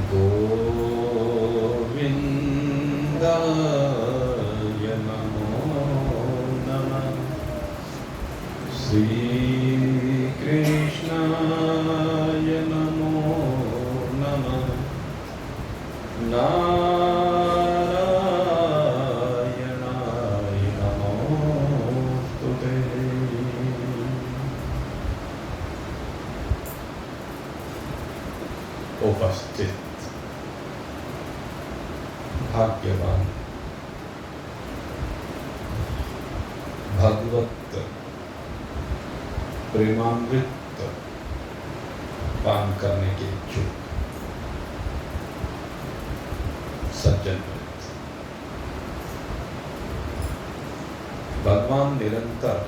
गोविन्दाय नमो नमः। श्रीकृष्णाय नमो नमः। नारायणाय नमोस्तुते। उपस्थित भाग्यवान भगवत प्रेमान्वित पान करने के इच्छुक सज्जन, भगवान निरंतर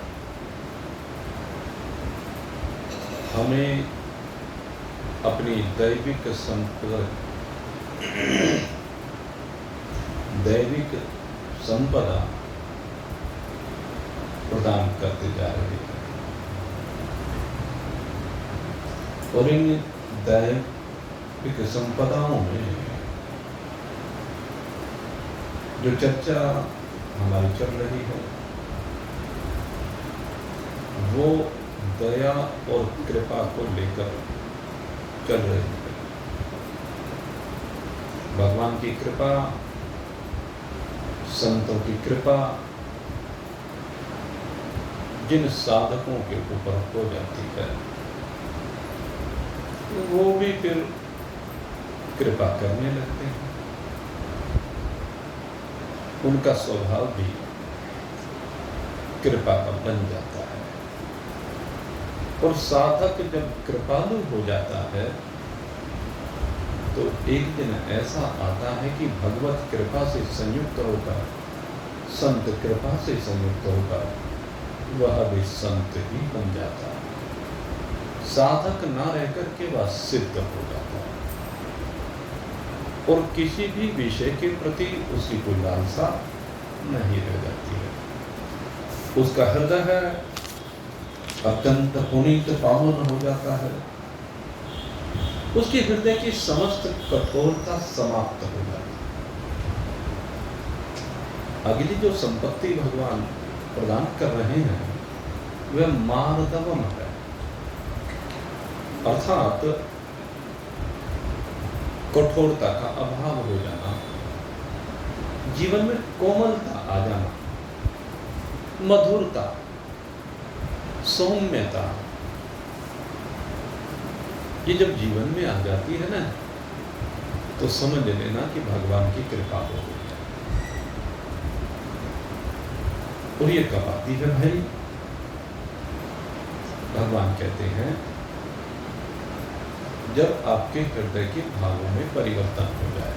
हमें अपनी दैविक संपदा प्रदान करते जा रहे हैं और इन दैविक संपदाओं में जो चर्चा हमारी चल रही है वो दया और कृपा को लेकर चल रही है। भगवान की कृपा, संतों की कृपा जिन साधकों के ऊपर हो जाती है वो भी फिर कृपा करने लगते हैं। उनका स्वभाव भी कृपा का बन जाता है और साधक जब कृपालु हो जाता है तो एक दिन ऐसा आता है कि भगवत कृपा से संयुक्त होकर, संत कृपा से संयुक्त होकर वह भी संत ही बन जाता है। साधक ना रहकर के वह सिद्ध हो जाता है और किसी भी विषय के प्रति उसकी कोई लालसा नहीं रह जाती है। उसका हृदय अत्यंत पुनीत पावन हो जाता है। उसके हृदय की समस्त कठोरता समाप्त हो जाती है। अगली जो संपत्ति भगवान प्रदान कर रहे हैं वह मार्दवम है, अर्थात कठोरता का अभाव हो जाना, जीवन में कोमलता आ जाना, मधुरता, सौम्यता, ये जब जीवन में आ जाती है ना तो समझ लेना कि भगवान की कृपा हो गई है। और ये कब आती है भाई? भगवान कहते हैं जब आपके हृदय के भावों में परिवर्तन हो जाए।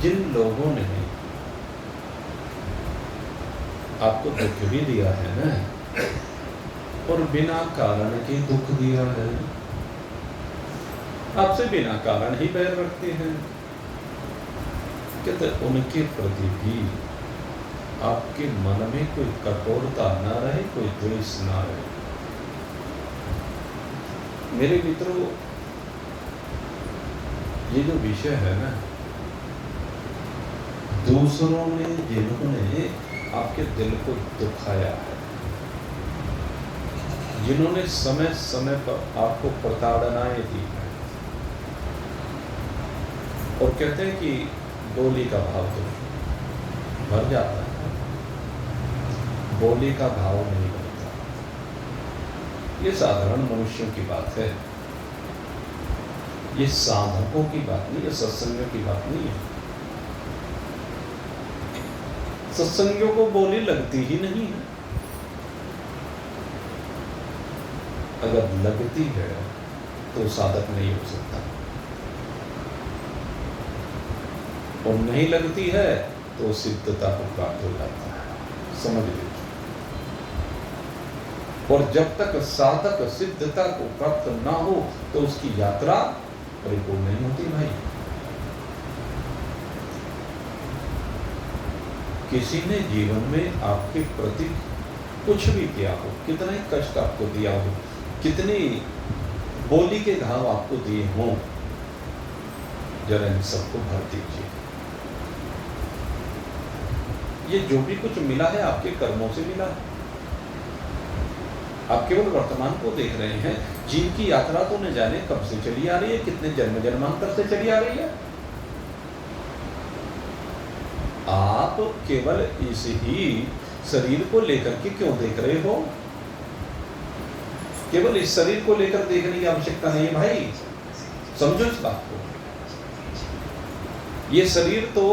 जिन लोगों ने आपको दुख भी दिया है ना और बिना कारण के दुख दिया है, आपसे बिना कारण ही बैर रखते हैं, कहते उनके प्रति भी आपके मन में कोई कठोरता ना रहे, कोई द्वेष ना रहे। मेरे मित्रों, ये जो विषय है ना, दूसरों ने जिन्होंने आपके दिल को दुखाया है, जिन्होंने समय समय पर आपको प्रताड़नाएं दी है, और कहते हैं कि बोली का भाव तो भर जाता है, बोली का भाव नहीं बनता। ये साधारण मनुष्यों की बात है, ये साधकों की बात नहीं, ये सत्संगियों की बात नहीं है। सत्संगियों को बोली लगती ही नहीं है। अगर लगती है तो साधक नहीं हो सकता, और नहीं लगती है तो सिद्धता को प्राप्त हो जाता है। समझ लीजिए। और जब तक साधक सिद्धता को प्राप्त ना हो तो उसकी यात्रा परिपूर्ण नहीं होती भाई। किसी ने जीवन में आपके प्रति कुछ भी किया हो, कितना ही कष्ट आपको दिया हो, कितनी बोली के घाव आपको दिए हों, जरा इन सबको भर दीजिए। ये जो भी कुछ मिला है आपके कर्मों से मिला है। आप केवल वर्तमान को देख रहे हैं। जीव की यात्रा तो न जाने कब से चली आ रही है, कितने जन्म जन्मांतर से चली आ रही है। आप केवल इस ही शरीर को लेकर के क्यों देख रहे हो? केवल इस शरीर को लेकर देखने की आवश्यकता नहीं है भाई, समझो इस बात को। ये शरीर तो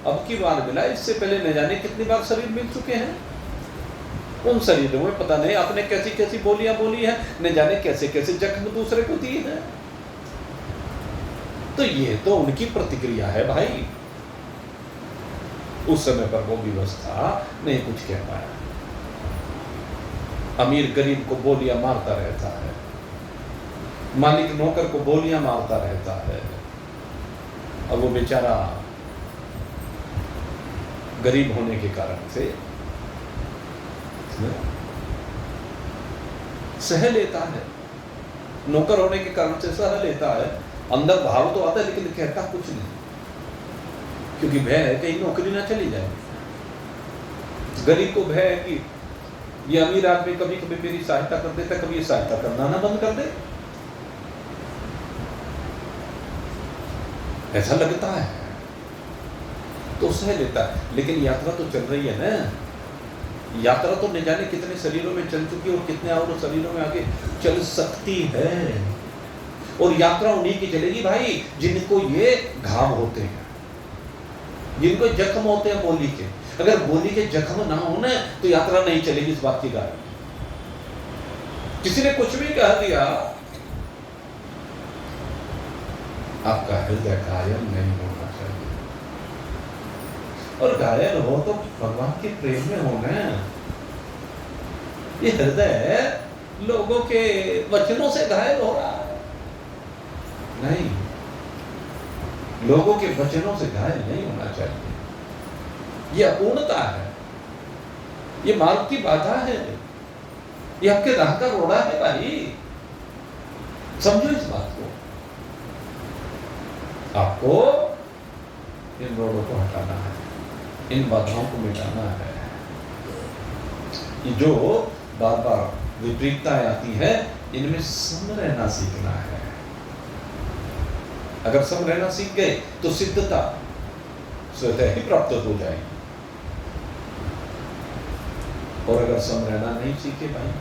अब की बार मिला, इससे पहले न जाने कितनी बार शरीर मिल चुके हैं। उन शरीरों में पता नहीं आपने कैसी कैसी बोलियां बोली हैं, न जाने कैसे कैसे जख्म दूसरे को दिए हैं। तो ये तो उनकी प्रतिक्रिया है भाई। उस समय पर वो व्यवस्था नहीं कुछ कह पाया। अमीर गरीब को बोलियां मारता रहता है, मालिक नौकर को बोलियां मारता रहता है, और वो बेचारा गरीब होने के कारण से सह लेता है, नौकर होने के कारण से सह लेता है। अंदर भाव तो आता है लेकिन कहता कुछ नहीं, क्योंकि भय है कहीं नौकरी ना चली जाए। गरीब को भय है कि ये अमीर आदमी कभी कभी मेरी सहायता कर देता, कभी ये सहायता करना ना बंद कर दे, ऐसा लगता है तो सह लेता है। लेकिन यात्रा तो चल रही है ना, यात्रा तो न जाने कितने शरीरों में चल चुकी है और कितने और शरीरों में आगे चल सकती है। और यात्रा उन्हीं की चलेगी भाई जिनको ये घाव होते हैं, जिनको जख्म होते हैं बोली के। अगर बोली के जख्म ना हो ना तो यात्रा नहीं चलेगी, इस बात की गारंटी। किसी ने कुछ भी कह दिया, आपका हृदय घायल नहीं होना चाहिए। और घायल हो तो भगवान के प्रेम में होना। ये हृदय लोगों के वचनों से घायल हो रहा है, नहीं, लोगों के वचनों से घायल नहीं होना चाहिए। ये अपूर्णता है, ये मार्ग की बाधा है, ये आपके राह का रोड़ा है भाई, समझो इस बात को। आपको इन रोड़ों को हटाना है, इन बाधाओं को मिटाना है। ये जो बार बार विपरीतताएं आती है, इनमें सम रहना सीखना है। अगर सम रहना सीख गए तो सिद्धता स्वतः ही प्राप्त हो जाएगी। और अगर सम रहना नहीं सीखे भाई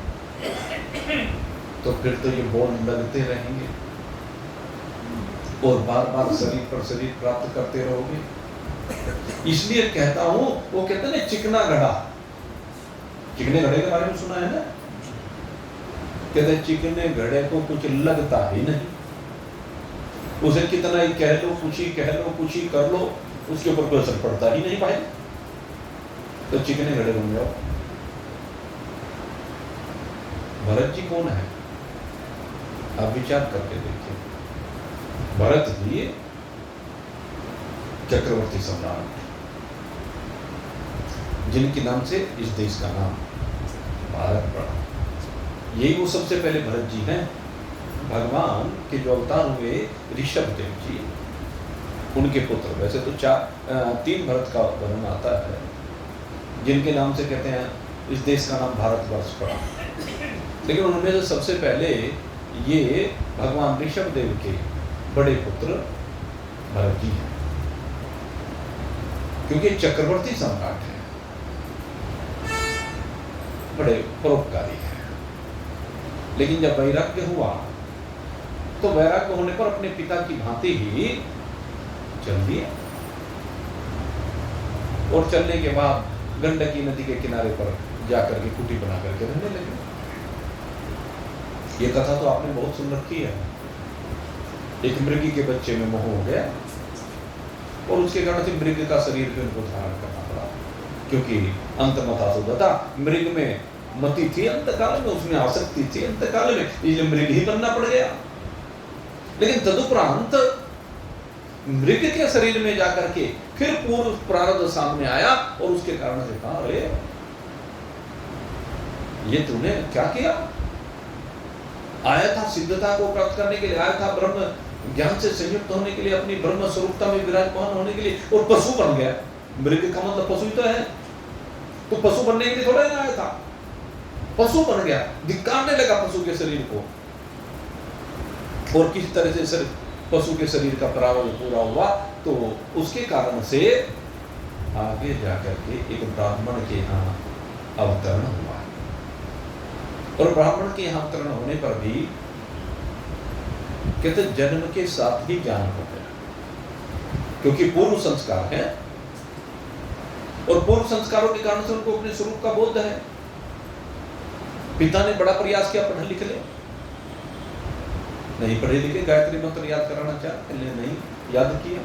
तो फिर तो ये बोल लगते रहेंगे और बार बार शरीर पर शरीर प्राप्त करते रहोगे। इसलिए कहता हूं, वो कहते हैं ना चिकना घड़ा, चिकने घड़े के बारे में सुना है ना, कहते हैं चिकने घड़े को कुछ लगता ही नहीं, उसे कितना ही कह लो, कुछ ही कह लो, कुछ ही कर लो, उसके ऊपर कोई असर पड़ता ही नहीं भाई। तो चिकने घड़े बन जाओ। भरत जी कौन है? आप विचार करके देखिए। भरत जी चक्रवर्ती सम्राट, जिनके नाम से इस देश का नाम भारत पड़ा। यही वो सबसे पहले भरत जी हैं। भगवान के जो अवतार हुए ऋषभ देव जी, उनके पुत्र। वैसे तो 3 भरत का वर्णन आता है, जिनके नाम से कहते हैं इस देश का नाम भारतवर्ष पड़ा। लेकिन उनमें से सबसे पहले ये भगवान ऋषभ देव के बड़े पुत्र भरत जी हैं, क्योंकि चक्रवर्ती सम्राट है, बड़े परोपकारी है। लेकिन जब वैराग्य हुआ तो वैराग्य होने पर अपने पिता की भांति ही चल दिया, और चलने के बाद गंडकी नदी के किनारे पर जाकर के कुटी बना करके रहने लगे। ये कथा तो आपने बहुत सुन रखी है। एक मृगी के बच्चे में मोह हो गया और उसके कारण से मृग का शरीर भी उनको धारण करना पड़ा, क्योंकि अंतमता सुगता, मृग में मति थी अंतकाल में, उसमें आसक्ति थी अंतकाल में, इसलिए मृग ही बनना पड़ गया। लेकिन तदुपरांत मृग के शरीर में जाकर के फिर पूर्व प्रारब्ध सामने आया और उसके कारण से कहा, अरे ये तूने क्या किया? आया था सिद्धता को प्राप्त करने के लिए, आया था ब्रह्म ज्ञान से संयुक्त होने के लिए, अपनी ब्रह्म स्वरूपता में विराजमान होने के लिए, और पशु बन गया। मृग का मतलब पशु ही तो है, तो पशु बनने के लिए थोड़ा ना आया था, पशु बन गया, धिक्कारने लगा पशु के शरीर को, और किस तरह से पशु के शरीर का परावल पूरा हुआ, तो उसके कारण से आगे जाकर के एक ब्राह्मण के यहाँ अवतरण हुआ, और ब्राह्मण के यहाँ अवतरण होने पर भी कहते जन्म के साथ ही ज्ञान हो गया, क्योंकि पूर्व संस्कार है, और पूर्व संस्कारों के कारण से उनको अपने स्वरूप का बोध है। पिता ने बड़ा प्रयास किया पढ़ लिख ले, नहीं पढ़े लिखे, गायत्री मंत्र याद कराना चाहते नहीं याद किया,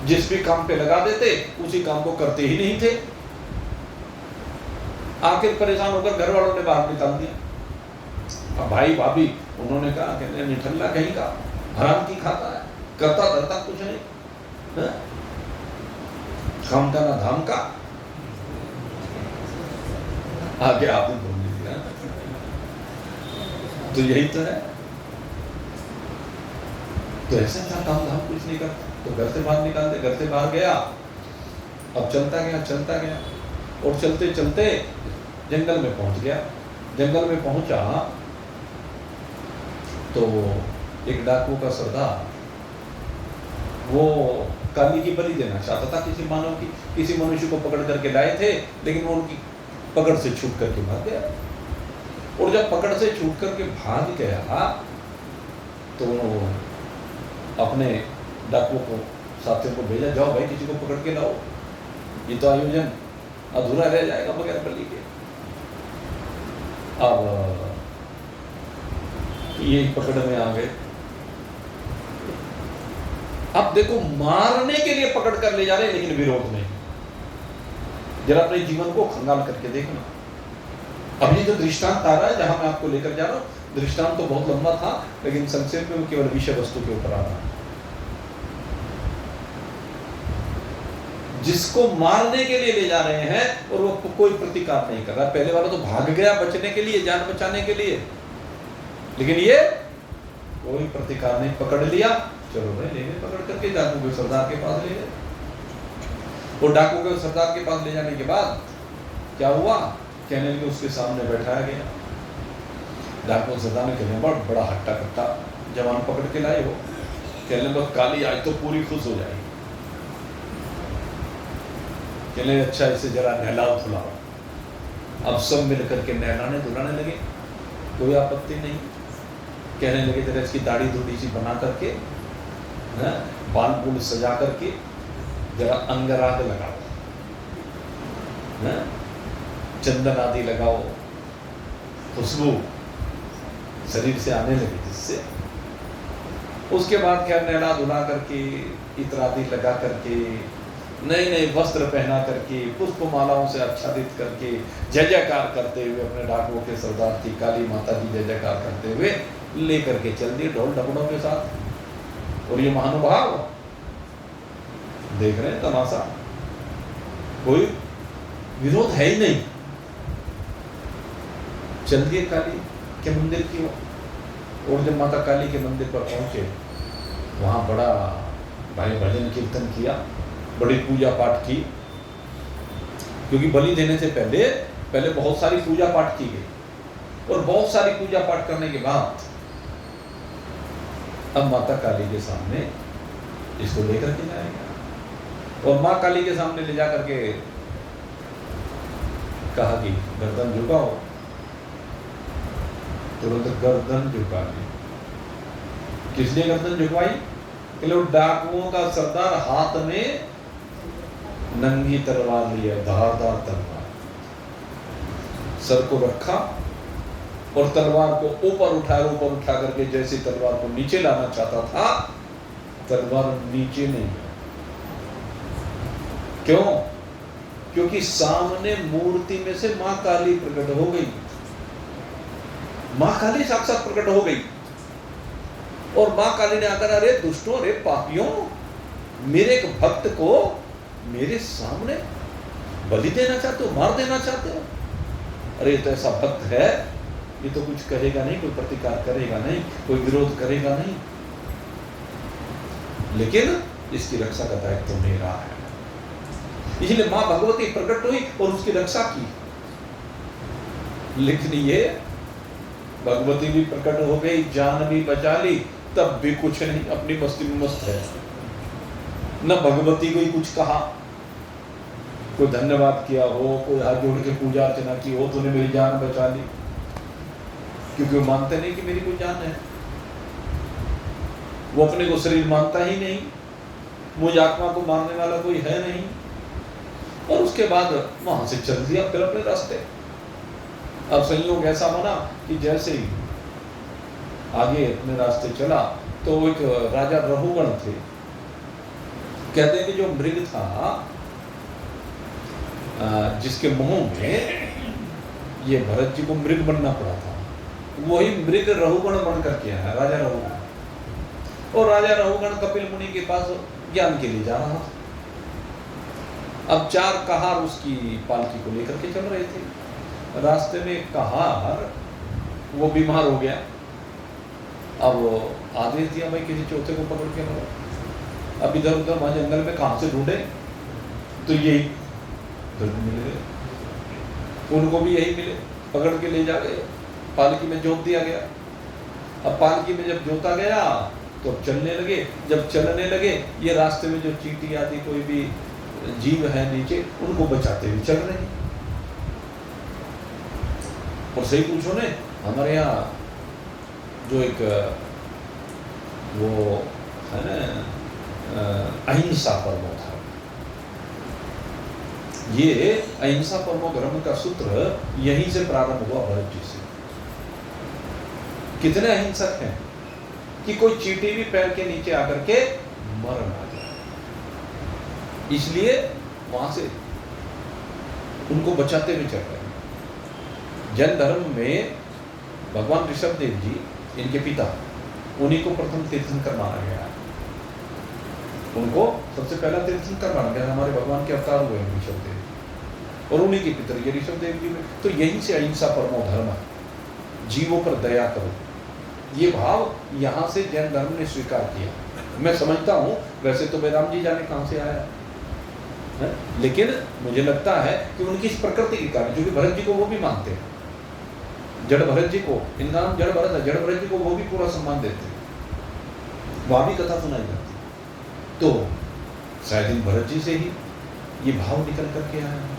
जिस भी काम पे लगा देते उसी काम को करते ही नहीं थे। आखिर परेशान होकर घर वालों ने बाहर निकाल दिया। अब भाई भाभी उन्होंने कहा कि निठल्ला कहीं का, हराम की खाता है, करता धरता कुछ नहीं, काम का ना धाम का, आगे आपने बोल दिया। तो यही तो है, तो ऐसा था, काम धाम कुछ नहीं करता, तो घर से बाहर निकाल दे, घर से बाहर गया, अब चलता गया, और चलते चलते जंगल में पहुंच गया। जंगल में पहुंचा तो एक डाकू का सरदार वो काली की बलि देना चाहता था किसी मानव की, किसी मनुष्य को पकड़ करके लाए थे, लेकिन वो उनकी पकड़ से छूट करके भाग गया। और जब पकड़ से छूट करके भाग गया तो अपने डाकुओं को, साथियों को भेजा, जाओ भाई किसी को पकड़ के लाओ, ये तो आयोजन अधूरा रह जाएगा बगैर बलि के। अब ये पकड़ में आ गए। अब देखो, मारने के लिए पकड़ कर ले जा रहे, लेकिन विरोध नहीं। जरा अपने जीवन को खंगाल करके देखना। अब ये जो दृष्टांत आ रहा है, जहां मैं आपको लेकर जा रहा हूं, दृष्टांत तो बहुत लंबा था, लेकिन संक्षेप में केवल विषय वस्तु के ऊपर आ रहा है। जिसको मारने के लिए ले जा रहे हैं और वो कोई प्रतिकार नहीं कर रहा। पहले वाला तो भाग गया बचने के लिए, जान बचाने के लिए, लेकिन ये कोई प्रतिकार नहीं। पकड़ लिया, चलो भाई ले गए, पकड़ करके डाकू के सरदार के पास ले गए। और डाकू के सरदार के पास ले जाने के बाद क्या हुआ, कहने लगे उसके सामने बैठाया गया। डाकू सरदार ने कहने बड़ा हट्टा कट्टा जवान पकड़ के लाए हो, कहने लगे काली आज तो पूरी खुश हो जाएगी। कहने अच्छा इसे जरा नहलाओ धुलाओ। अब सब मिलकर के नहलाने धुलाने लगे, कोई आपत्ति नहीं। कहने लगे जरा इसकी दाढ़ी धुड़ी सी बना करके, बाल बूल सजा करके जरा अंगराग लगाओ, चंदन आदि लगाओ, खुशबू शरीर से आने लगी जिससे। उसके बाद क्या नहला धुला करके, इत्र आदि लगा करके, नए नए वस्त्र पहना करके, पुष्प मालाओं से आच्छादित करके, जय जयकार करते हुए अपने डाकुओं के सरदार की काली माता जी जय जयकार करते हुए लेकर के चल दिए ढोल ढपड़ों के साथ। और ये महानुभाव देख रहे हैं तमाशा, कोई विरोध है ही नहीं। चल दिए काली के मंदिर की ओर। और जब माता काली के मंदिर पर पहुंचे, वहां बड़ा भाई भजन कीर्तन किया, बड़ी पूजा पाठ की, क्योंकि बलि देने से पहले बहुत सारी पूजा पाठ की गई। और बहुत सारी पूजा पाठ करने के बाद अब माता काली के सामने इसको लेकर के जाएगा। और माँ काली के सामने ले जाकर के कहा कि गर्दन झुकाओ। तुरंत गर्दन झुका ली। किसने गर्दन झुकवाई? डाकुओं का सरदार हाथ में नंगी तलवार लिया, धारदार तलवार, सर को रखा और तलवार को ऊपर उठा करके जैसे तलवार को नीचे लाना चाहता था, तलवार नीचे नहीं। क्यों? क्योंकि सामने मूर्ति में से मां काली प्रकट हो गई। मां काली साक्षात प्रकट हो गई। और मां काली ने आकर, अरे दुष्टों, अरे पापियों, मेरे एक भक्त को मेरे सामने बलि देना चाहते हो, मार देना चाहते हो? अरे तो ऐसा भक्त है ये तो कुछ कहेगा नहीं, कोई प्रतिकार करेगा नहीं, कोई विरोध करेगा नहीं, लेकिन इसकी रक्षा का दायित्व तो मेरा है। इसलिए मां भगवती प्रकट हुई और उसकी रक्षा की। लेकिन ये भगवती भी प्रकट हो गई, जान भी बचा ली, तब भी कुछ नहीं, अपनी मस्ती में मस्त है। न भगवती को ही कुछ कहा, कोई धन्यवाद किया हो, कोई हाथ जोड़ के पूजा अर्चना की हो, तूने मेरी जान बचा ली, क्योंकि वो मानते नहीं कि मेरी कोई जान है। वो अपने को शरीर मानता ही नहीं, मुझ आत्मा को मारने वाला कोई है नहीं। और उसके बाद वहां से चल दिया फिर अपने रास्ते। अब संयोग ऐसा बना कि जैसे ही आगे अपने रास्ते चला तो एक राजा रहुगण थे। कहते हैं कि जो मृग था, जिसके मुंह में ये भरत जी को मृग बनना पड़ा था, वही मृग रहुगण बन करके आया, राजा रहुगण। और राजा रहुगण कपिल मुनि के पास ज्ञान के लिए जा रहा था। अब 4 कहार उसकी पालकी को लेकर के चल रहे थे। रास्ते में कहार वो बीमार हो गया। अब आदेश दिया भाई किसी चौथे को पकड़ के लाओ। अब इधर उधर वहां जंगल में कहां से ढूंढे, तो यही मिल गए, उनको भी यही मिले, पकड़ के ले जा गए, पालकी में जोत दिया गया। अब पालकी में जब जोता गया तो चलने लगे। जब चलने लगे, ये रास्ते में जो चींटी आदि कोई भी जीव है नीचे, उनको बचाते हुए चल रहे हैं। और सही पूछो ने, हमारे यहाँ जो एक वो है ना अहिंसा परमो धर्म, ये अहिंसा परमो धर्म का सूत्र यहीं से प्रारंभ हुआ भरत जी से। कितने अहिंसक हैं कि कोई चींटी भी पैर के नीचे आकर के मर ना जाए, इसलिए वहां से उनको बचाते हुए चल रहे हैं। जैन धर्म में भगवान ऋषभ देव जी, इनके पिता, उन्हीं को प्रथम तीर्थंकर माना गया। उनको सबसे पहला तीर्थंकर माना गया, हमारे भगवान के अवतार हुए ऋषभ देव, और उन्हीं के पितर ये ऋषभ देव जी में। तो यहीं से अहिंसा परमो धर्म, जीवों पर दया करो, ये भाव यहाँ से जैन धर्म ने स्वीकार किया। मैं समझता हूँ, वैसे तो वेदांत जी जाने कहाँ से आया है, लेकिन मुझे लगता है कि उनकी इस प्रकृति के कारण, क्योंकि भरत जी को वो भी मानते हैं, जड़ भरत जी को, इनका नाम जड़ भरत है, जड़ भरत जी को वो भी पूरा सम्मान देते हैं, वहां भी कथा सुनाई जाती है। तो शायद इन भरत जी से ही ये भाव निकल करके आया है।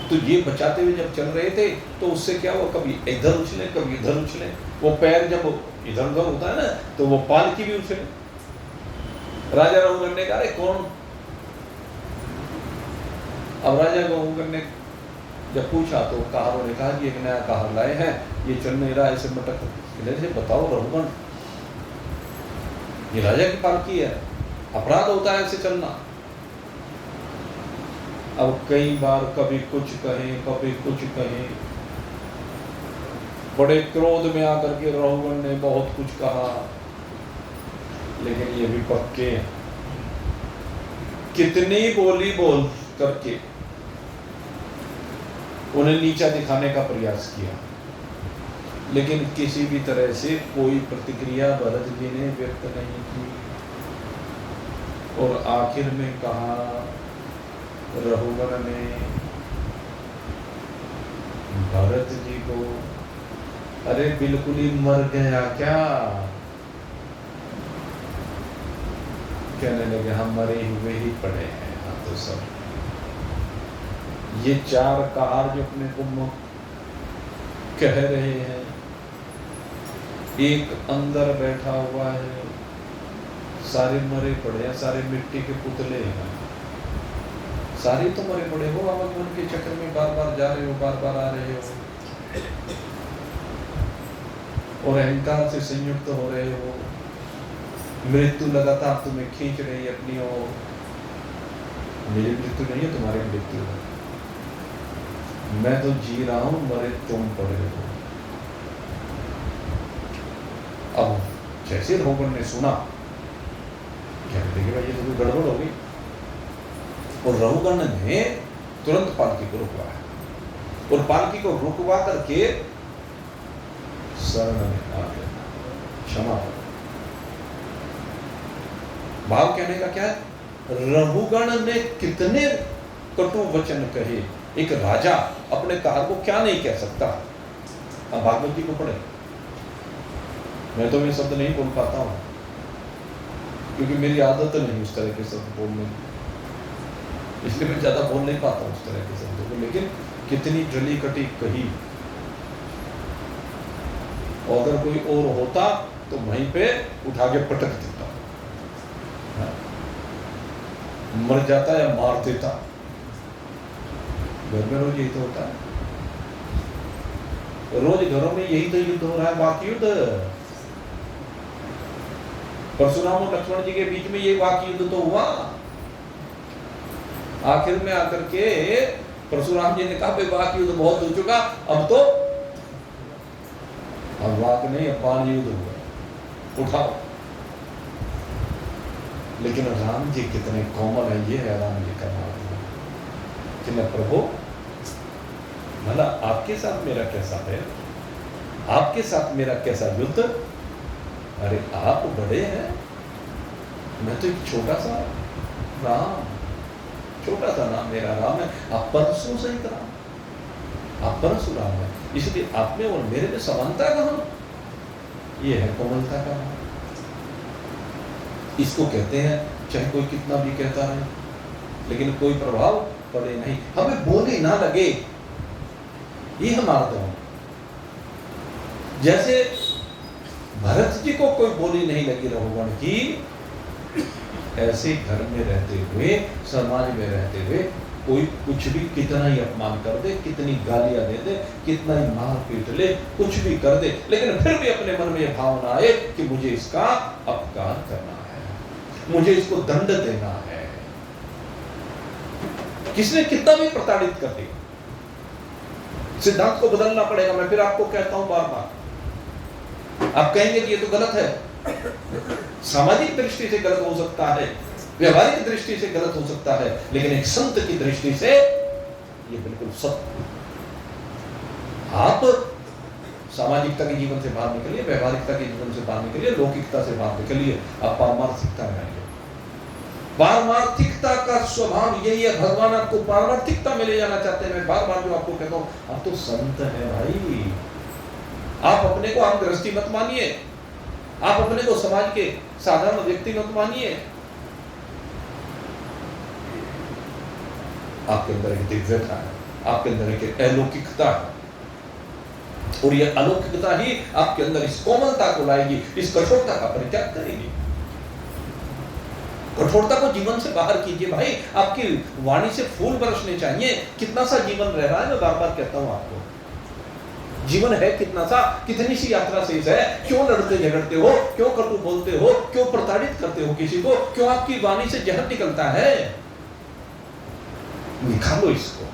तो ये बचाते हुए जब चल रहे थे तो उससे क्या हुआ, कभी इधर उछले कभी इधर उछले, वो पैर जब इधर उधर होता है ना, तो वो पालकी भी उछले। राजा रहुगण ने कहा, अरे कौन? अब राजा रहुगण ने जब पूछा तो कहारों ने कहा कि एक नया कहार लाए हैं, ये चल नहीं रहा, ऐसे मटक। से बताओ रहुगण, ये राजा की पालकी है, अपराध होता है ऐसे चलना। अब कई बार कभी कुछ कहें कभी कुछ कहें, बड़े क्रोध में आकर के रहुगण ने बहुत कुछ कहा, लेकिन ये भी पक्के कितनी बोली बोल करके उन्हें नीचा दिखाने का प्रयास किया, लेकिन किसी भी तरह से कोई प्रतिक्रिया भरत जी ने व्यक्त नहीं की। और आखिर में कहा रहुगण ने भरत जी को, अरे बिल्कुल ही मर गया क्या? कहने लगे, हम मरे हुए ही पड़े हैं। हाँ तो सब ये 4 कहार जो अपने को कह रहे हैं, एक अंदर बैठा हुआ है, सारे मरे पड़े हैं, सारे मिट्टी के पुतले हैं, सारे तो मरे पड़े हो, आवागमन के चक्कर में बार बार जा रहे हो, बार बार आ रहे हो, और अहंकार से संयुक्त हो रहे हो। मृत्यु लगातार तुम्हें खींच रही है अपनी ओर। मेरी मृत्यु नहीं है, तुम्हारी मृत्यु है। मैं तो जी रहा हूं, मरे तुम पड़े हो। अब जैसे रहुगण ने सुना, कहने लगे भाई ये तो कोई गड़बड़ हो गई, और रहुगण ने तुरंत पालकी को रुकवाया, और पालकी को रुकवा करके शरण में आ गया, क्षमा करो। भाव कहने का क्या है? रघुगण ने कितने कटु वचन कहे, एक राजा अपने कार्य को क्या नहीं कह सकता। अब भागवत जी को पढ़े, मैं तो ये शब्द नहीं बोल पाता हूं क्योंकि मेरी आदत नहीं उस तरह के शब्द बोलने की, इसलिए मैं ज्यादा बोल नहीं पाता उस तरह के शब्दों को। लेकिन कितनी जली कटी कही, और अगर कोई और होता तो वहीं पे उठा के पटक देता, मर जाता या मार देता। घर में रोज यही तो होता है, रोज घरों में यही तो युद्ध हो रहा है, बाकी युद्ध। परशुराम और लक्ष्मण जी के बीच में ये बाकी युद्ध तो हुआ। आखिर में आकर के परशुराम जी ने कहा भाई बाकी युद्ध बहुत हो चुका, अब तो अब वाक नहीं, अब बाण युद्ध हुआ, उठाओ। लेकिन राम जी कितने कोमल है, ये है राम जी का नाम कि न प्रभु, भला आपके साथ मेरा कैसा है, आपके साथ मेरा कैसा युद्ध? अरे आप बड़े हैं, मैं तो एक छोटा सा राम, छोटा सा नाम मेरा राम है, आप परशु सहित राम, आप परशुराम है, इसलिए आप में और मेरे में समानता कहां? ये है कोमलता का नाम। इसको कहते हैं, चाहे कोई कितना भी कहता है लेकिन कोई प्रभाव पड़े नहीं, हमें बोली ना लगे, ये हमारा धर्म। जैसे भरत जी को कोई बोली नहीं लगी रघुगण की, ऐसे घर में रहते हुए, समाज में रहते हुए कोई कुछ भी कितना ही अपमान कर दे, कितनी गालियां दे दे, कितना ही मार पीट ले, कुछ भी कर दे, लेकिन फिर भी अपने मन में यह भावना आए कि मुझे इसका अपकार करना है, मुझे इसको दंड देना है। किसने कितना भी प्रताड़ित कर दिया, सिद्धांत को बदलना पड़ेगा। मैं फिर आपको कहता हूं बार बार, आप कहेंगे कि ये तो गलत है, सामाजिक दृष्टि से गलत हो सकता है, व्यवहारिक दृष्टि से गलत हो सकता है, लेकिन एक संत की दृष्टि से ये बिल्कुल सत्य। आप सामाजिकता के जीवन से बाहर निकलिए, व्यवहारिकता के जीवन से बाहर निकलिए, लौकिकता से बाहर निकलिए, आप पारमार्थिकता में आएंगे। पारमार्थिकता का स्वभाव यही है, भगवान आपको पारमार्थिकता में ले जाना चाहते हैं। मैं बार बार जो आपको कहता हूं, आप तो संत हैं भाई, आप अपने को आप गृहस्थी मत मानिए, आप अपने को समाज के साधारण व्यक्ति मत मानिए। आपके अंदर एक दिव्यता है, आपके अंदर एक अलौकिकता है, और यह अलौकिकता ही आपके अंदर इस कोमलता को लाएगी, इस कठोरता का परित्याग करेगी। कठोरता को जीवन से बाहर कीजिए भाई, आपकी वाणी से फूल बरसने चाहिए। कितना सा जीवन रह रहा है, मैं बार बार कहता हूं आपको, जीवन है कितना सा, कितनी सी यात्रा शेष है। क्यों लड़ते झगड़ते हो, क्यों कटु बोलते हो, क्यों प्रताड़ित करते हो किसी को, क्यों आपकी वाणी से जहर निकलता है? निकालो इसको,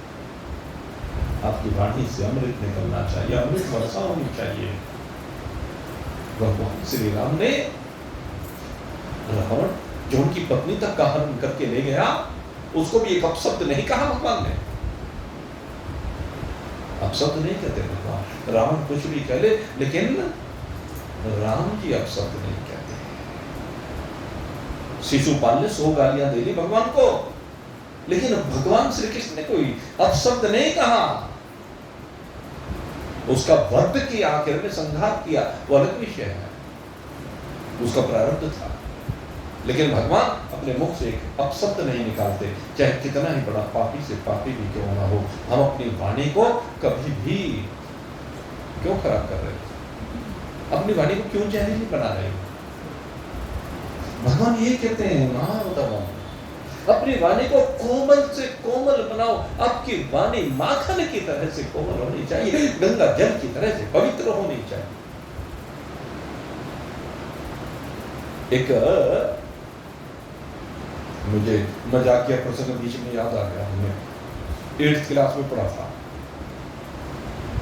आपकी वाणी से अमृत निकलना चाहिए, अमृत वर्षा होनी चाहिए। भगवान श्री राम ने रावण जो उनकी पत्नी तक का हरण करके ले गया, उसको भी एक अपशब्द नहीं कहा भगवान ने। अपशब्द नहीं कहते भगवान, रावण कुछ भी कह ले, लेकिन राम जी अपशब्द नहीं कहते। शिशुपाल ने 100 गालियां दे दी भगवान को, लेकिन भगवान श्री कृष्ण ने कोई अपशब्द नहीं कहा। उसका वध किया, आखिर में संघात किया, वो अलग विषय है, उसका प्रारब्ध था। लेकिन भगवान अपने मुख से एक अपशब्द नहीं निकालते, चाहे कितना ही बड़ा पापी से पापी भी क्यों ना हो। हम अपनी वाणी को कभी भी क्यों खराब कर रहे हो, अपनी वाणी को क्यों जहरीली बना रहे हो? भगवान ये कहते हैं, अपनी वाणी को कोमल से कोमल बनाओ। आपकी वाणी माखन की तरह से कोमल होनी चाहिए, गंगा जल की तरह से पवित्र होनी चाहिए। एक मुझे मजाकिया प्रसंग बीच में याद आ गया, हमने 8th क्लास में पढ़ा था।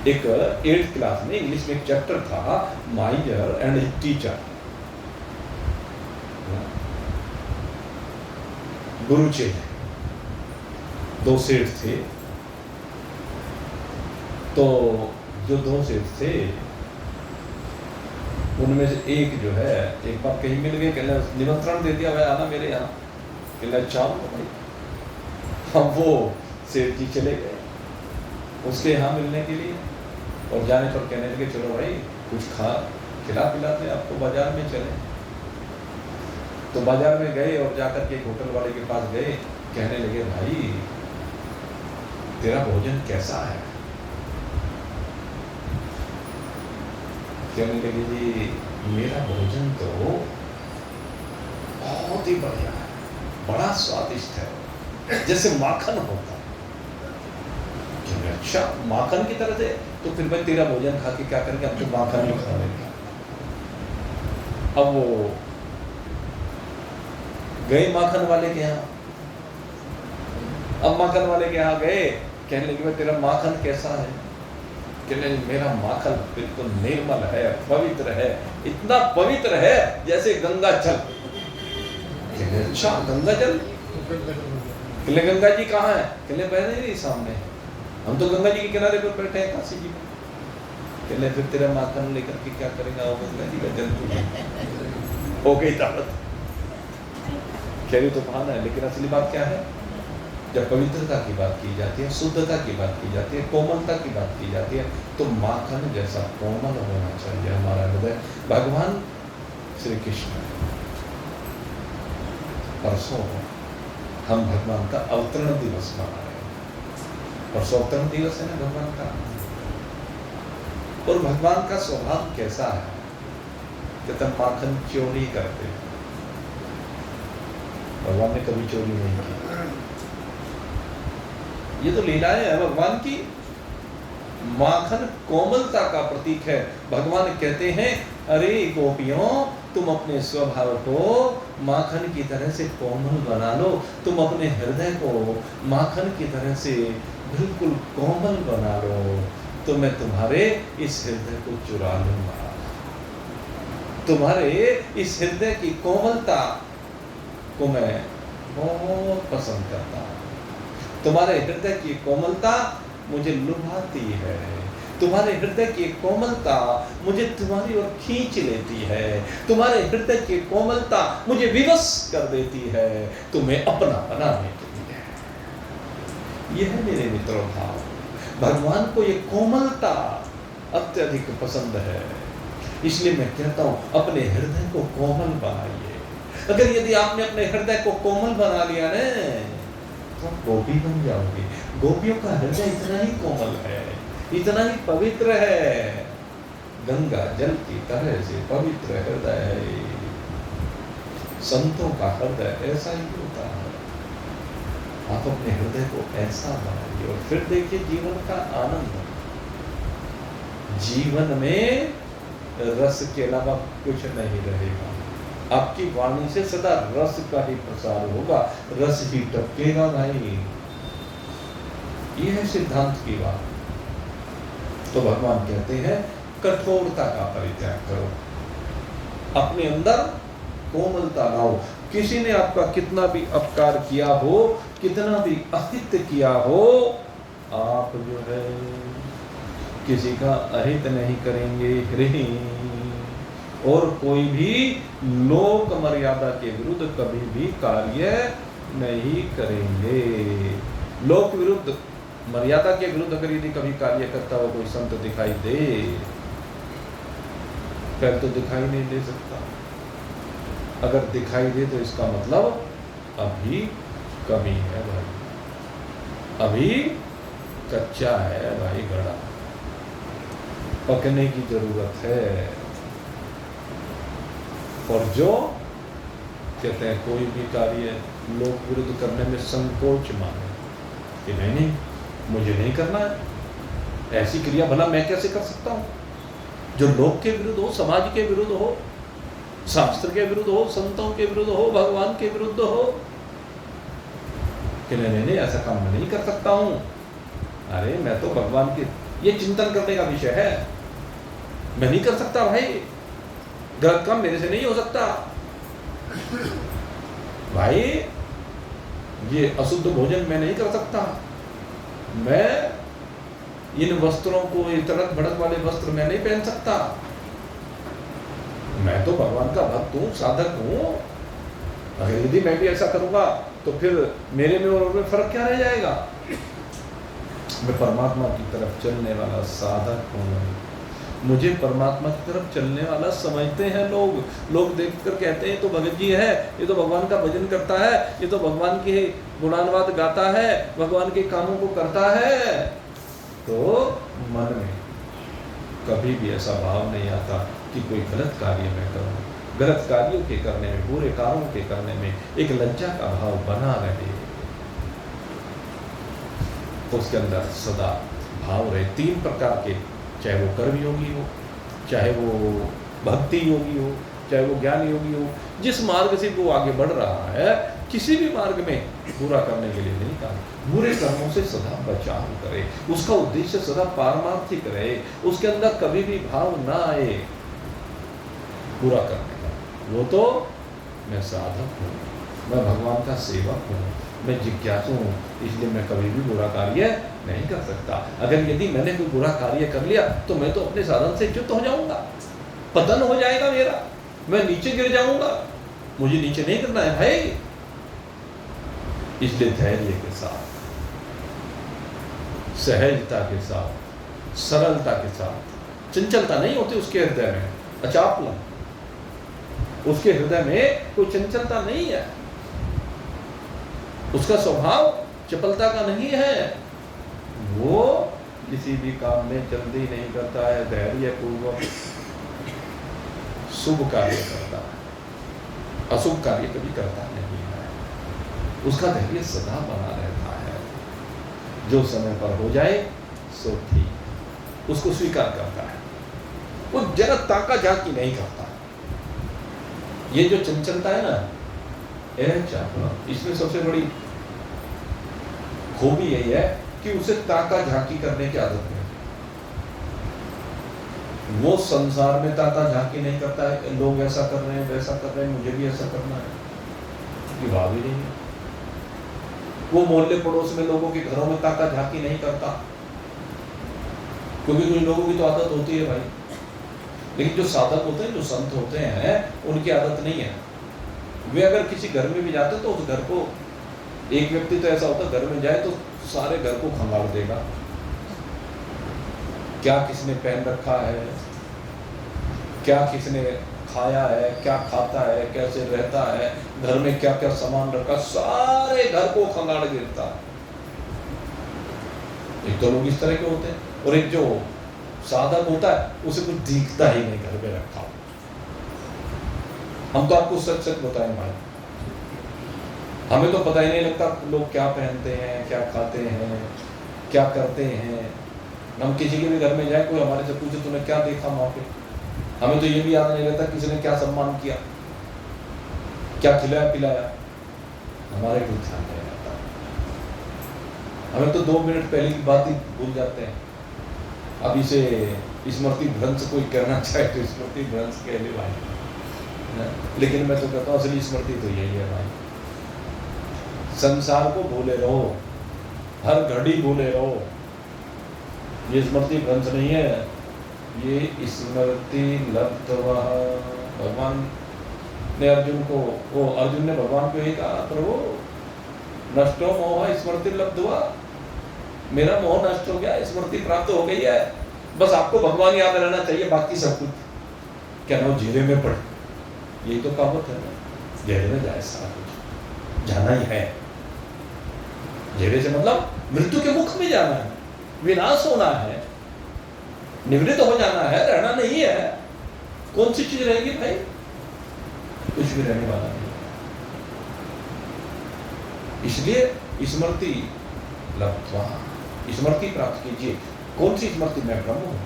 एक 8th क्लास में इंग्लिश में एक चैप्टर था, माइजर एंड हिज टीचर। गुरु चेले 2 सेठ थे, तो जो 2 सेठ थे उनमें से एक जो है एक बार कहीं मिल गए, कहने निमंत्रण दे दिया, भाई आना मेरे यहाँ, कहने चाहो भाई। हम वो सेठ जी चले गए उसके यहाँ मिलने के लिए, और जाने पर कहने लगे चलो भाई कुछ खिला पिलाते आपको, बाजार में चले। तो बाजार में गए और जाकर के एक होटल वाले के पास गए, कहने लगे भाई तेरा भोजन कैसा है? कहने लगे जी मेरा भोजन तो बहुत ही बढ़िया है, बड़ा स्वादिष्ट है, जैसे माखन होता है। अच्छा माखन की तरह से, तो फिर मैं तेरा भोजन खा के क्या करेंगे, हम तो माखन ही खा लेंगे। अब वो गए माखन वाले के यहाँ, अब माखन वाले के यहाँ गए, कहने लगे भाई तेरा माखन कैसा है? कहने मेरा माखन बिल्कुल निर्मल है, पवित्र है, इतना पवित्र है जैसे गंगा जल। अच्छा गंगा जल? कहले गंगा जी कहाँ है? कहले बह नहीं सामने, हम तो गंगा जी के किनारे पर बैठे हैं काशी जी में। कहले फिर तेरा माखन लेकर के क्या करेगा, वो गंगा जी का जल हो गई दावत। कह रही तो बहाना है, लेकिन असली बात क्या है? जब पवित्रता की बात की जाती है, शुद्धता की बात की जाती है, कोमलता की बात की जाती है, तो माखन जैसा कोमल होना चाहिए हमारा हृदय। भगवान श्री कृष्ण, परसों हम भगवान का अवतरण दिवस मना रहे हैं, परसों अवतरण दिवस है ना भगवान का। और भगवान का स्वभाव कैसा है? कहते माखन चोरी करते, भगवान ने कभी चोरी नहीं की। ये तो लीलाएं है भगवान की। माखन कोमलता का प्रतीक है। भगवान कहते हैं अरे गोपियों तुम अपने स्वभाव को माखन की तरह से कोमल बना लो, तुम अपने हृदय को माखन की तरह से बिल्कुल कोमल बना लो, तो मैं तुम्हारे इस हृदय को चुरा लूंगा। तुम्हारे इस हृदय की कोमलता को मैं बहुत पसंद करता हूँ। तुम्हारे हृदय की कोमलता मुझे लुभाती है, तुम्हारे हृदय की कोमलता मुझे तुम्हारी ओर खींच लेती है, तुम्हारे हृदय की कोमलता मुझे विवश कर देती है तुम्हें अपना बनाने के लिए। यह है मेरे मित्रों भाव। भगवान को ये कोमलता अत्यधिक पसंद है, इसलिए मैं कहता हूं अपने हृदय को कोमल बनाइए। अगर यदि आपने अपने हृदय को कोमल बना लिया ना, तो आप गोपी बन जाओगे। गोपियों का हृदय इतना ही कोमल है, इतना ही पवित्र है, गंगा जल की तरह से पवित्र हृदय है। संतों का हृदय ऐसा ही होता है। आप अपने हृदय को ऐसा बनाइए और फिर देखिए जीवन का आनंद। जीवन में रस के अलावा कुछ नहीं रहेगा। आपकी वाणी से सदा रस का ही प्रसार होगा, रस ही टपकेगा भाई। यह है सिद्धांत की बात। तो भगवान कहते हैं कठोरता का परित्याग करो, अपने अंदर कोमलता लाओ। किसी ने आपका कितना भी अपकार किया हो, कितना भी अहित किया हो, आप जो है किसी का अहित नहीं करेंगे और कोई भी लोक मर्यादा के विरुद्ध कभी भी कार्य नहीं करेंगे। लोक विरुद्ध, मर्यादा के विरुद्ध अगर यदि कभी कार्य करता हो कोई संत दिखाई दे, फिर तो दिखाई नहीं दे सकता। अगर दिखाई दे तो इसका मतलब अभी कमी है भाई, अभी कच्चा है भाई, घड़ा पकने की जरूरत है। और जो कहते हैं कोई भी कार्य लोक विरुद्ध करने में संकोच माने कि नहीं मुझे नहीं करना है, ऐसी क्रिया भला मैं कैसे कर सकता हूं, जो लोक के विरुद्ध हो, समाज के विरुद्ध हो, शास्त्र के विरुद्ध हो, संतों के विरुद्ध हो, भगवान के विरुद्ध हो, कि नहीं ऐसा काम मैं नहीं कर सकता हूं। अरे मैं तो भगवान के, ये चिंतन करने का विषय है। मैं नहीं कर सकता भाई, गलत काम मेरे से नहीं हो सकता भाई, ये अशुद्ध भोजन मैं नहीं कर सकता, मैं इन वस्त्रों को, ये तड़क भड़क वाले वस्त्र मैं नहीं पहन सकता, मैं तो भगवान का भक्त हूँ, साधक हूँ। अगर यदि मैं भी ऐसा करूँगा तो फिर मेरे में और में फर्क क्या रह जाएगा? मैं परमात्मा की तरफ चलने वाला साधक हूँ। मुझे परमात्मा की तरफ चलने वाला समझते हैं लोग देखकर कहते हैं तो भगत जी है, ये तो भगवान का भजन करता है, ये तो भगवान के गुणानुवाद गाता है, भगवान के कामों को करता है। तो मन में कभी भी ऐसा भाव नहीं आता कि कोई गलत कार्य मैं करूं। गलत कार्यों के करने में, बुरे कार्यों के करने में एक लज्जा का भाव बना रहे, तो उसके अंदर सदा भाव रहे। 3 प्रकार के, चाहे वो कर्म योगी हो, चाहे वो भक्ति योगी हो, चाहे वो ज्ञान योगी हो, जिस मार्ग से वो आगे बढ़ रहा है, किसी भी मार्ग में बुरा करने के लिए नहीं कहा। बुरे कर्मों से सदा बचाव करे, उसका उद्देश्य सदा पारमार्थिक रहे, उसके अंदर कभी भी भाव ना आए बुरा करने का। वो तो मैं साधक हूँ, मैं भगवान का सेवक हूँ, मैं जिज्ञासु हूँ, इसलिए मैं कभी भी बुरा कार्य नहीं कर सकता। अगर यदि मैंने कोई बुरा कार्य कर लिया तो मैं तो अपने साधन से च्युत हो जाऊंगा, पतन हो जाएगा मेरा, मैं नीचे गिर जाऊंगा। मुझे नीचे नहीं करना है भाई। इसलिए धैर्य के साथ, सहजता के साथ, सरलता के साथ, चंचलता नहीं होती उसके हृदय में, अचापलन, उसके हृदय में कोई चंचलता नहीं है, उसका स्वभाव चपलता का नहीं है, वो किसी भी काम में जल्दी नहीं करता है, धैर्य पूर्वक शुभ कार्य करता है, अशुभ कार्य कभी करता नहीं है। उसका धैर्य सदा बना रहता है, जो समय पर हो जाए सो ठीक, उसको स्वीकार करता है, वो जरा ताका झाकी नहीं करता। ये जो चंचलता है ना, इसमें सबसे बड़ी खूबी यही है कि उसे ताका झांकी करने की आदत नहीं। वो संसार में ताका झांकी नहीं करता है, लोग ऐसा कर रहे हैं, वैसा कर रहे हैं, मुझे भी ऐसा करना है, ये भाव ही नहीं है। वो मोहल्ले पड़ोस में लोगों के घरों में ताका झांकी नहीं करता, क्योंकि कुछ लोगों की तो आदत होती है भाई। लेकिन जो साधक होते हैं, जो संत होते हैं, उनकी आदत नहीं है। वे अगर किसी घर में भी जाते तो उस घर को, एक व्यक्ति तो ऐसा होता घर में जाए तो सारे घर को खंगाल देगा, क्या किसने पहन रखा है, क्या किसने खाया है, क्या खाता है, कैसे रहता है, घर में क्या क्या सामान रखा, सारे घर को खंगाल देता। एक तो लोग इस तरह के होते हैं, और एक जो साधक होता है उसे कुछ दिखता ही नहीं घर में रखा। हम तो आपको सच सच बताएं भाई, हमें तो पता ही नहीं लगता लोग क्या पहनते हैं, क्या खाते हैं, क्या करते हैं। हम किसी के भी घर में जाए, कोई हमारे से पूछे तूने क्या देखा वहां पे, हमें तो ये भी याद नहीं रहता किसी ने क्या सम्मान किया, क्या खिलाया पिलाया, हमारे कुछ ध्यान नहीं रहता। हमें तो 2 मिनट पहले की बात ही भूल जाते हैं। अब इसे स्मृति भ्रंश कोई करना चाहे तो स्मृति भ्रंश कह ले भाई, लेकिन मैं तो कहता हूँ असली स्मृति तो यही है भाई। संसार को भूले रहो, हर घड़ी भूले रहो, ये स्मृति भ्रंश नहीं है, ये स्मृति लब्ध्वा। भगवान ने अर्जुन को, वो अर्जुन ने भगवान को यही कहा, प्रभु नष्टो मोह स्मृति लब्ध्वा, मेरा मोह नष्ट हो गया, स्मृति प्राप्त हो गई है, बस आपको भगवान याद रहना चाहिए, बाकी सब कुछ क्या ना जीरे में पड़े। यही तो कहावत है ना, जेरे में जाए सारा कुछ, जाना ही है। जेरे से मतलब मृत्यु के मुख में जाना है, विनाश होना है, निवृत्त हो जाना है, रहना नहीं है। कौन सी चीज रहेगी भाई? कुछ भी रहने वाला नहीं। इसलिए स्मृति लब्ध्वा, स्मृति प्राप्त कीजिए। कौन सी स्मृति? मैं ब्रह्म हूं,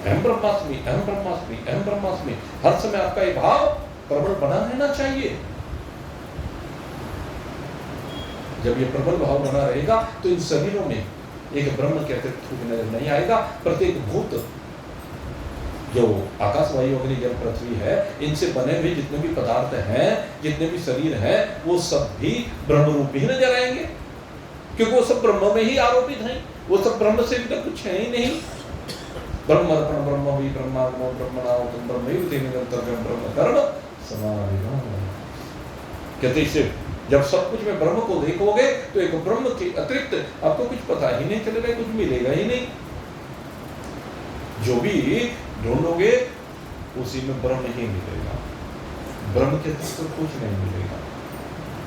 अहम ब्रह्मास्मि, अहम ब्रह्मास्मि, अहम ब्रह्मास्मि। हर समय आपका ये भाव प्रबल बना रहना चाहिए। जब ये प्रबल भाव बना रहेगा तो इन शरीरों में एक ब्रह्म के अतिरिक्त नजर नहीं आएगा। प्रत्येक भूत, जो आकाश वायु अग्नि जल पृथ्वी है, इनसे बने हुए जितने भी पदार्थ हैं, जितने भी शरीर हैं, वो सब भी ब्रह्म रूप ही नजर आएंगे, क्योंकि वो सब ब्रह्म में ही आरोपित हैं। वो सब ब्रह्म से भी कुछ है ही नहीं। ब्रह्मर्पण ब्रह्म भी ब्रह्मात्मा ब्रह्मणाओ तुम ब्रह्मयुक्ति निरंतर ब्रह्म कर्म समाधिगम। कहते इससे जब सब कुछ में ब्रह्म को देखोगे तो एक ब्रह्म के अतिरिक्त आपको कुछ पता ही नहीं चलेगा, कुछ मिलेगा ही नहीं। जो भी ढूंढोगे उसी में ब्रह्म ही मिलेगा, ब्रह्म के अतिरिक्त कुछ नहीं मिलेगा,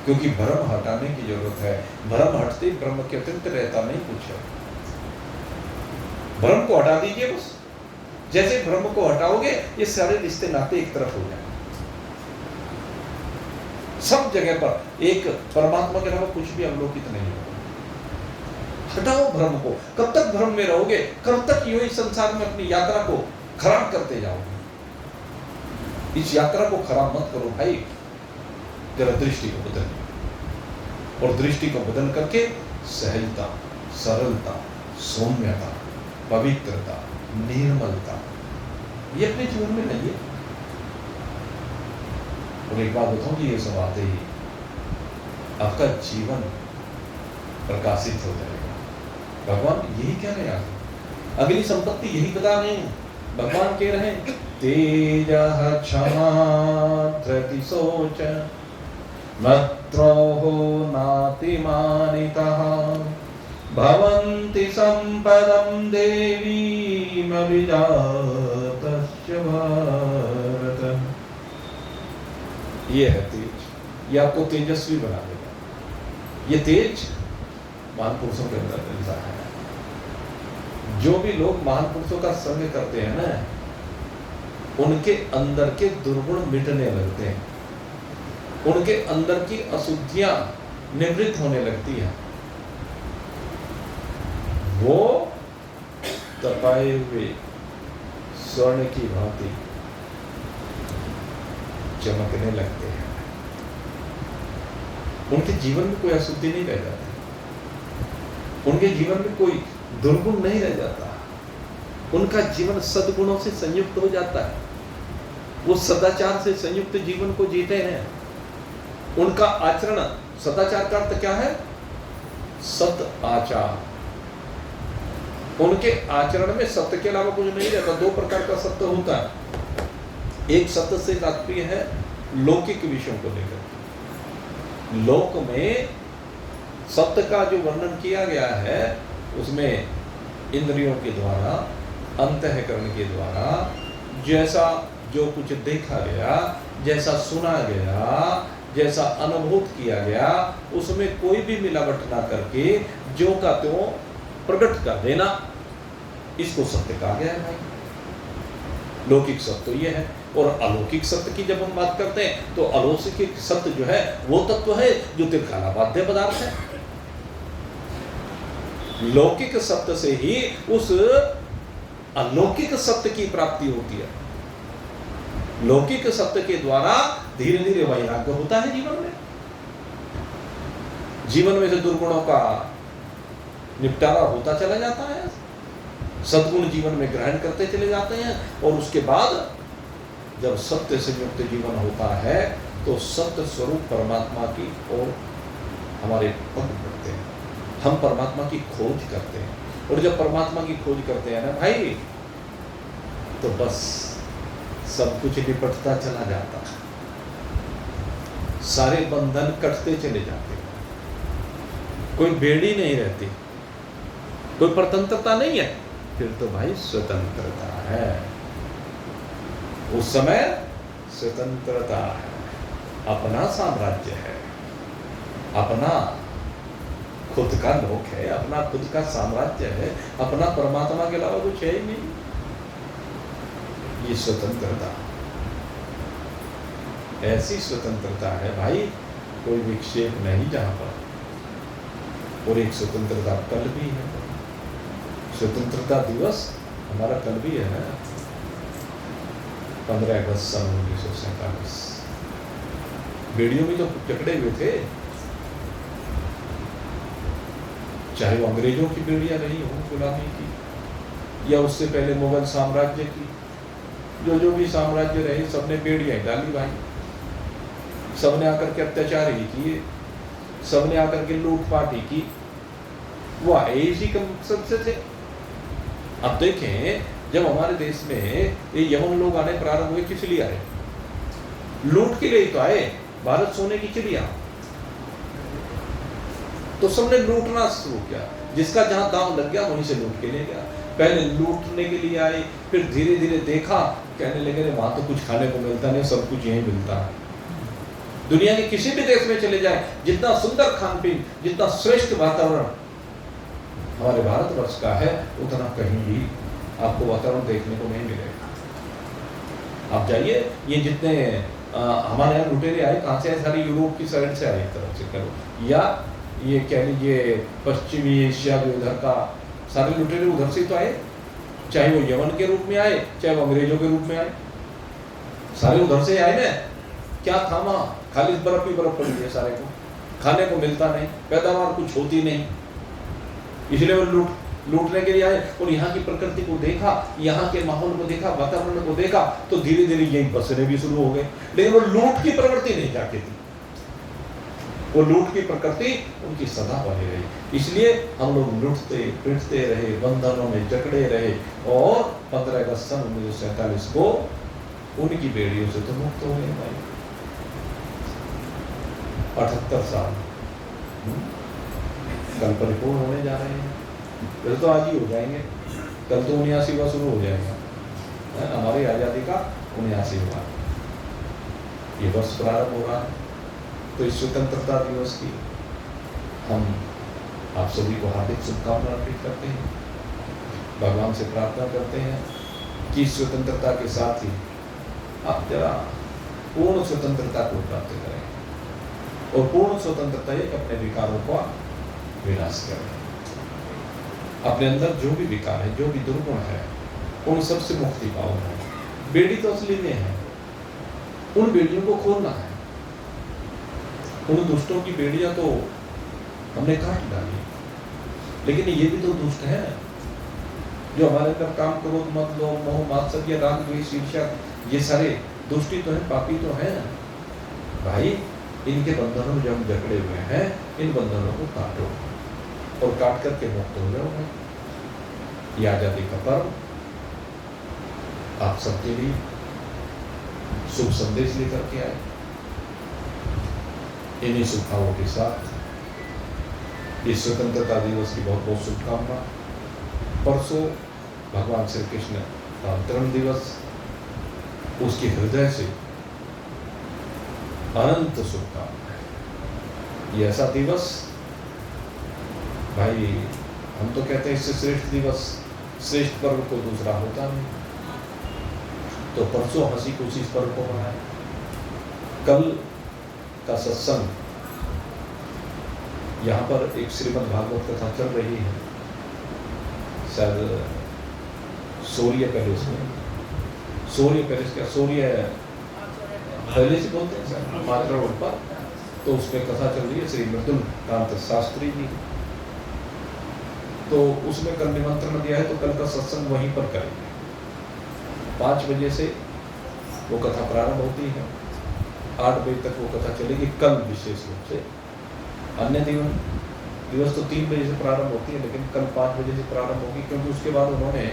क्योंकि भ्रम हटाने की जरूरत है। भ्रम हटते ब्रह्म के अतिरिक्त रहता नहीं कुछ है। भ्रम को हटा दीजिए बस, जैसे भ्रम को हटाओगे ये सारे रिश्ते नाते एक तरफ हो जाएंगे। सब जगह पर एक परमात्मा के अलावा कुछ भी अवलोकित नहीं होगा। हटाओ भ्रम को। कब तक भ्रम में रहोगे, कब तक यूं ही संसार में अपनी यात्रा को खराब करते जाओगे। इस यात्रा को खराब मत करो भाई, जरा दृष्टि को बदलिए, और दृष्टि को बदल करके सहजता, सरलता, सौम्यता, पवित्रता, निर्मलता ये अपने जीवन में लाइए। और एक बात बताऊं कि ये सब आते ही आपका जीवन प्रकाशित हो जाएगा। भगवान यही कह रहे हैं, अगली संपत्ति यही बता रहे हैं। भगवान कह रहे हैं तेजः क्षमा धृति शोच मत्रोः नातिमानितः भवन्ति संपदं देवीम विजातश्च भारत। ये है तेज, ये आपको तेजस्वी बना देगा। ये तेज महान पुरुषों के अंदर मिलता है। जो भी लोग महान पुरुषों का संग करते हैं ना, उनके अंदर के दुर्गुण मिटने लगते हैं, उनके अंदर की अशुद्धियां निवृत्त होने लगती हैं। वो तपाए हुए स्वर्ण की भांति चमकने लगते हैं। उनके जीवन में कोई अशुद्धि नहीं रह जाती, उनके जीवन में कोई दुर्गुण नहीं रह जाता, उनका जीवन सद्गुणों से संयुक्त हो जाता है। वो सदाचार से संयुक्त जीवन को जीते हैं। उनका आचरण, सदाचार का अर्थ क्या है? सत आचार। उनके आचरण में सत्य के अलावा कुछ नहीं रहता। दो प्रकार का सत्य होता है। एक सत्य से तात्पर्य है लौकिक विषयों को लेकर। लोक में सत्य का जो वर्णन किया गया है उसमें इंद्रियों के द्वारा, अंतःकरण के द्वारा जैसा जो कुछ देखा गया, जैसा सुना गया, जैसा अनुभूत किया गया, उसमें कोई भी मिलावट ना करके जो का त्यों प्रकट कर देना, इसको सत्य कहा गया है भाई। लौकिक सत्य तो ये है। और अलौकिक सत्य की जब हम बात करते हैं तो अलौकिक सत्य जो है वो तत्व है जो त्रिकालाबाध्य पदार्थ है। लौकिक सत्य से ही उस अलौकिक सत्य की प्राप्ति होती है। लौकिक सत्य के द्वारा धीरे धीरे वैराग्य होता है जीवन में। जीवन में से दुर्गुणों का निपटारा होता चला जाता है, सद्गुण जीवन में ग्रहण करते चले जाते हैं। और उसके बाद जब सत्य से युक्त जीवन होता है तो सत्य स्वरूप परमात्मा की ओर हमारे पग बढ़ते हैं। हम परमात्मा की खोज करते हैं। और जब परमात्मा की खोज करते हैं ना भाई, तो बस सब कुछ निपटता चला जाता है, सारे बंधन कटते चले जाते हैं, कोई बेड़ी नहीं रहती, कोई स्वतंत्रता नहीं है। फिर तो भाई स्वतंत्रता है, उस समय स्वतंत्रता है, अपना साम्राज्य है, अपना खुद का लोक है, अपना खुद का साम्राज्य है, अपना परमात्मा के अलावा कुछ है ही नहीं। ये स्वतंत्रता, ऐसी स्वतंत्रता है भाई, कोई विक्षेप नहीं जहां पर। और एक स्वतंत्रता कल भी है, स्वतंत्रता दिवस हमारा कल भी है ना, 15 अगस्त सन 1947। बेड़ियों में तो जकड़े हुए थे, चाहे वो अंग्रेजों की बेड़ियां रही हो गुलामी की, या उससे पहले मुगल साम्राज्य की, जो भी साम्राज्य रहे सबने बेड़ियां डाली भाई। सबने आकर के अत्याचार ही किए, सबने आकर के लूटपाट ही की। वो आए इसी के मकसद से थे। अब देखें जब हमारे देश में ये यवन लोग आने प्रारंभ हुए, किस लिए आए? लूट के लिए तो आए। भारत सोने की चिड़िया, तो सबने लूटना शुरू किया। जिसका जहां दांव लग गया वहीं से लूट के ले गया। पहले लूटने के लिए आए, फिर धीरे धीरे देखा, कहने लगे वहां तो कुछ खाने को मिलता नहीं, सब कुछ यहीं मिलता है। दुनिया के किसी भी देश में चले जाए, जितना सुंदर खान पीन, जितना श्रेष्ठ वातावरण हमारे भारतवर्ष का है, उतना कहीं भी आपको वातावरण देखने को नहीं मिलेगा। आप जाइए, ये जितने हमारे यहाँ लुटेरे आए, कहाँ से आए? सारी यूरोप की साइड से आए, एक तरफ से करो, या ये कह लीजिए पश्चिमी एशिया के उधर का सारे लुटेरे उधर से तो आए। चाहे वो यमन के रूप में आए, चाहे वो अंग्रेजों के रूप में आए, सारे उधर से आए ना। क्या था वहां? खाली बर्फ ही बर्फ पड़ी है, सारे को खाने को मिलता नहीं, पैदावार कुछ होती नहीं, इसलिए वो लूटने के लिए आए। और यहाँ की प्रकृति को देखा, यहाँ के माहौल को देखा, वातावरण को देखा, तो धीरे धीरे यही बसने भी शुरू हो गए। लेकिन वो लूट की प्रवृत्ति नहीं जाती थी, वो लूट की प्रकृति उनकी सदा बनी रही। इसलिए हम लोग लूटते पिटते रहे, बंधनों में जकड़े रहे, और 15 अगस्त सन 1947 को उनकी बेड़ियों से तो मुक्त हो गए भाई। 78 साल कल परिपूर्ण होने जा रहे हैं। कल तो आज ही हो जाएंगे, कल तो 79वां शुरू हो जाएगा। हमारी आज़ादी का 79वां ये वर्ष प्रारंभ हो रहा है। तो इस स्वतंत्रता दिवस की हम आप सभी को हार्दिक शुभकामनाएं अर्पित करते हैं। भगवान से प्रार्थना करते हैं कि स्वतंत्रता के साथ ही आप जरा पूर्ण स्वतंत्रता को प्राप्त करें, और पूर्ण स्वतंत्रता एक अपने विकारों का विनाश करें। अपने अंदर जो भी विकार है, जो भी दुर्गुण है, उन सबसे मुक्ति पाओ। बेड़ी तो असली में है, उन बेड़ियों को खोलना है। उन दुष्टों की बेड़ियां तो हमने काट डाली, लेकिन ये भी तो दुष्ट है जो हमारे अंदर काम करो मत लो, मोह मात्सर्य, राग द्वेष ईर्ष्या, ये सारे दुष्टी तो है, पापी तो है भाई। इनके बंधनों में जो हम जकड़े हुए हैं, इन बंधनों को काटो और काट करके मुक्त हो जाओ। ये आजादी का पर्व आप सबके लिए शुभ संदेश लेकर के आए। इन्हीं शुभकामनाओं के साथ इस स्वतंत्रता दिवस की बहुत बहुत शुभकामना। परसों भगवान श्री कृष्ण का अवतरण दिवस, उसके हृदय से अनंत शुभकामनाएं। ये ऐसा दिवस भाई, हम तो कहते हैं इससे श्रेष्ठ दिवस, श्रेष्ठ पर्व को दूसरा होता नहीं। तो परसों हंसी खुशी इस पर्व को मनाएं। कल का सत्संग, यहाँ पर एक श्रीमद् भागवत कथा चल रही है, शायद सूर्य पैलेस में, सूर्य पैलेस क्या, सूर्य पैलेस बोलते हैं सर, मात्रा रोड पर। तो उसमें कथा चल रही है श्री मृदुल कांत शास्त्री जी। तो उसमें कल निमंत्रण दिया है, तो कल का सत्संग वहीं पर करेंगे। 5 बजे से वो कथा प्रारंभ होती है, 8 बजे तक वो कथा चलेगी कल विशेष रूप से। अन्य दिवस तो 3 बजे से प्रारंभ होती है, लेकिन कल 5 बजे से प्रारंभ होगी, क्योंकि उसके बाद उन्होंने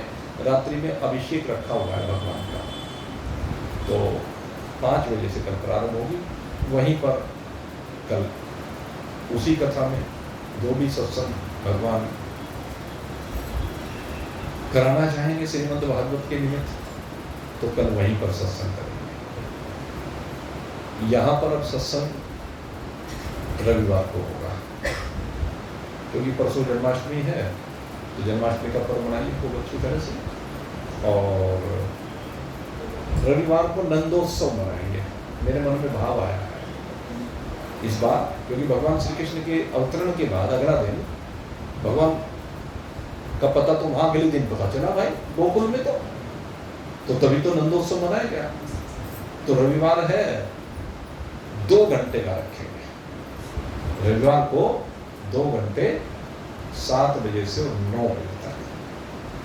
रात्रि में अभिषेक रखा हुआ है भगवान का। तो 5 बजे से कल प्रारंभ होगी। वहीं पर कल उसी कथा में जो भी सत्संग भगवान कराना चाहेंगे श्रीमद् भागवत के निमित्त, तो कल वहीं पर सत्संग करेंगे। यहाँ पर अब सत्संग रविवार को होगा, क्योंकि परसों जन्माष्टमी है, तो जन्माष्टमी का पर्व मनाइए खूब अच्छी तरह से। और रविवार को नंदोत्सव मनाएंगे। मेरे मन में भाव आया है इस बार, क्योंकि भगवान श्री कृष्ण के अवतरण के बाद अगला दिन भगवान का पता तो वहां अगले दिन पता चला भाई गोकुल में, तो तभी तो नंदोत्सव मनाया गया। तो रविवार है, 2 घंटे का रखेंगे रविवार को, 2 घंटे 7 बजे से 9 बजे तक,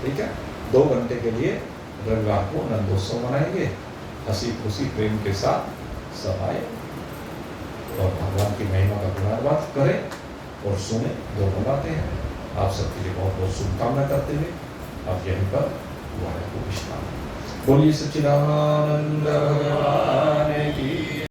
ठीक है। 2 घंटे के लिए रविवार को नंदोत्सव मनाएंगे, हंसी खुशी प्रेम के साथ सब आए और भगवान की महिमा का गुणानुवाद करें और सुने, दोनों बातें हैं। आप सबके लिए बहुत बहुत शुभकामना करते हुए आप यहीं पर वाया को विश्राम। बोलिए सच्चिदानंद